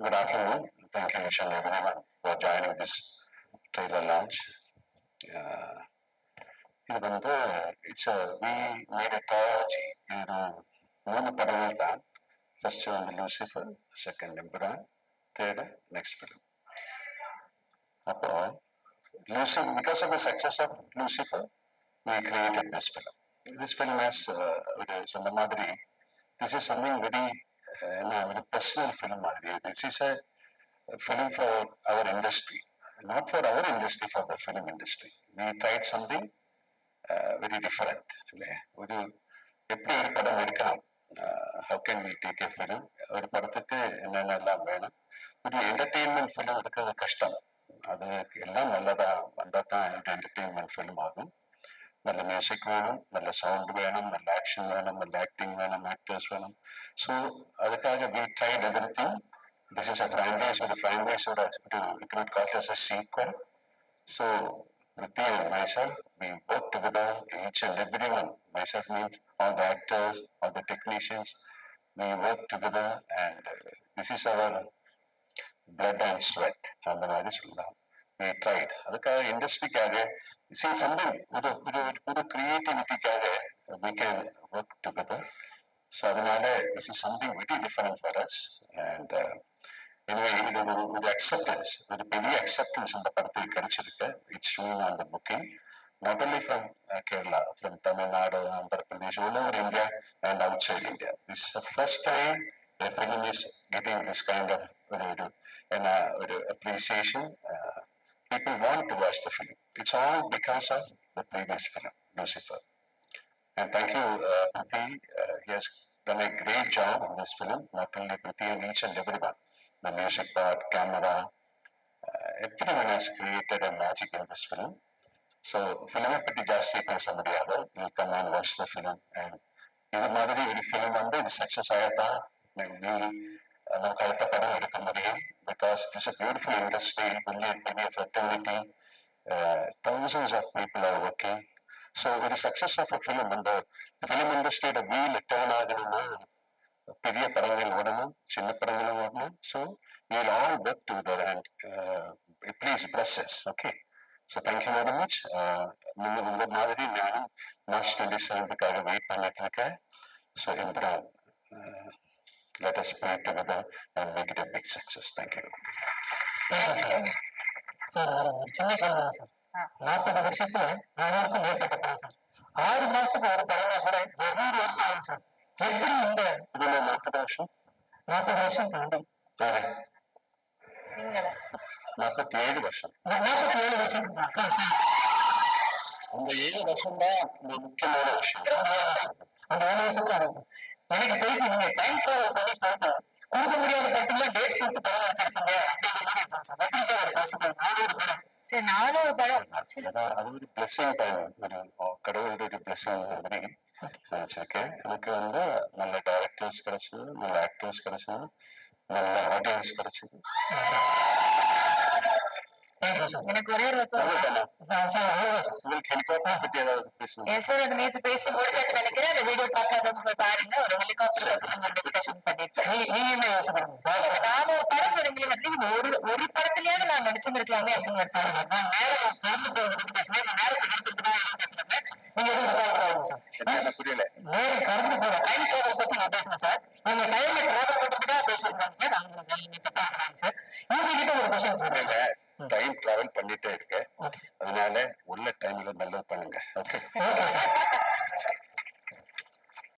Good afternoon. Thank you, each and everyone, for joining this trailer launch. இது வந்து it's we made a trilogy. இது 3 படங்கள் தான். First வந்து Lucifer, second Empuraan, third next film. அப்போ Lucifer, because of the success of Lucifer, we created this film. This film has ஒரு சொன்ன மாதிரி this is something very ஒரு personal film மாதிரி. This is a film for our industry, not for our industry, for the film industry. We tried something very different. ஒரு எப்படி ஒரு படம் எடுக்கலாம், how can we take a film, ஒரு படத்துக்கு என்னென்னலாம் வேணும், ஒரு என்டர்டெயின்மெண்ட் ஃபிலிம் எடுக்கிறது கஷ்டம். அது எல்லாம் நல்லதா வந்தால் தான் என்டர்டெயின்மெண்ட் ஃபிலிம் ஆகும். நல்ல மியூசிக் வேணும், நல்ல சவுண்ட் வேணும், நல்ல ஆக்ஷன் வேணும், நல்ல ஆக்டிங் வேணும், ஆக்டர்ஸ் வேணும். ஸோ அதுக்காக we tried everything. This is a franchise, ஒரு franchise-ஓட we cannot call it as a sequel. So Priti and myself, we work together, each and everyone. Myself means all the actors, all the technicians. We work together, and this is our blood and sweat. அந்த மாதிரி சொல்லலாம். We tried. அதுக்காக இண்டஸ்ட்ரிக்காக see something, ஒரு புது கிரியேட்டிவிட்டிக்காக we can work together. So அதனால this is something very different for us. And எனவே இது ஒரு அக்செப்டன்ஸ், ஒரு பெரிய அக்செப்டன்ஸ் இந்த படத்துக்கு கிடைச்சிருக்கு. It's showing on the booking, not only from Kerala, from Tamil Nadu, Andhra Pradesh, all over India and outside India. This is the first time the film is getting this kind of appreciation. People want to watch the film. It's all because of the previous film, Lucifer. And thank you, Priti. He has done a great job in this film, not only Priti and each and everyone. The music part, camera, everyone has created a magic in this film. So, film பற்றி ஜாஸ்தி பேச முடியாது. You come and watch the film. And இது மாதிரி ஒரு film வந்து இது success ஆகத்தான் நமக்கு அடுத்த படம் எடுக்க முடியும். Because this is a beautiful industry, பெரிய fraternity, thousands of people are working. So, ஒரு சக்ஸஸ் ஆஃப் அ ஃபிலிம், அந்த ஃபிலிம் இண்டஸ்ட்ரியோட வீல் டேர்ன் ஆகணும்னா பெரிய படங்கள் ஓடணும், சின்ன படங்களும் ஓடணும். So we'll all work together and please bless us. Okay. So thank you very much. உங்க மாதிரி நானும் மார்ச் 27th வெயிட் பண்ணிட்டு இருக்கேன். So Empuraan, let us pray together and make it a big success. Thank you. Sir ஒரு சின்ன கேள்வி sir. 40 வருஷத்துல 400க்கும் மேற்பட்ட படம் சார். 6 மாசத்துக்கு ஒரு படம்னா கூட 200 வருஷம் ஆகும் சார். எப்படி இந்த 40 வருஷம் 40 வருஷம் தாண்டி 47 வருஷம் 47 வருஷம் அந்த 7 வருஷம் தான் முக்கியமான விஷயம். அந்த 7 வருஷத்துல எனக்கு தெரிஞ்சு நீங்க டைம் டிராவல் பண்ணி போட்டு கொடுக்க முடியாத படத்துல டேட் கொடுத்து படம் வச்சிருக்கீங்க அப்படிங்கிற மாதிரி இருக்கும் சார். எப்படி சார் ஒரு பாசிபிள் 400 படம்? சரி, 400 படம் அது ஒரு பிளஸிங் டைம், ஒரு கடவுளுடைய பிளஸிங் மாதிரி நினைச்சிருக்கேன். எனக்கு வந்து நல்ல டைரக்டர்ஸ் கிடைச்சது, நல்ல ஆக்டர்ஸ் கிடைச்சது, நல்ல ஆடியன்ஸ் கிடைச்சது. எனக்கு ஒரே ஒரு நேற்று பேசி முடிச்சாச்சு நினைக்கிறேன். அந்த வீடியோ பார்க்காதவங்க போய் பாருங்க. ஒரு ஹெலிகாப்டர் டிஸ்கஷன் பண்ணிட்டு நான் ஒரு படம் சொன்னீங்களே, அட்லீஸ்ட் ஒரு படத்துலயாவது நான் நடிச்சிருக்கலாமே அப்படின்னு நேரம் கடந்து போகிறதுக்கு பேசுறேன். நேரத்தை எடுத்துக்கிட்டு பேசுறேன். நீங்க எதுவும் புரியல. நேரம் கடந்து போற டைம் டிராவல் பத்தி நான் பேசுறேன் சார். நீங்க டைம்ல டிராவல் பண்றதுக்காக பேசிருக்காங்க சார். அவங்க தப்பாங்க சார். இவங்க கிட்ட ஒரு கொஸ்டின் சொல்றேன். டைம் டிராவல் பண்ணிட்டே இருக்கேன், அதனால உள்ள டைம்ல நல்லது பண்ணுங்க. Okay okay sir.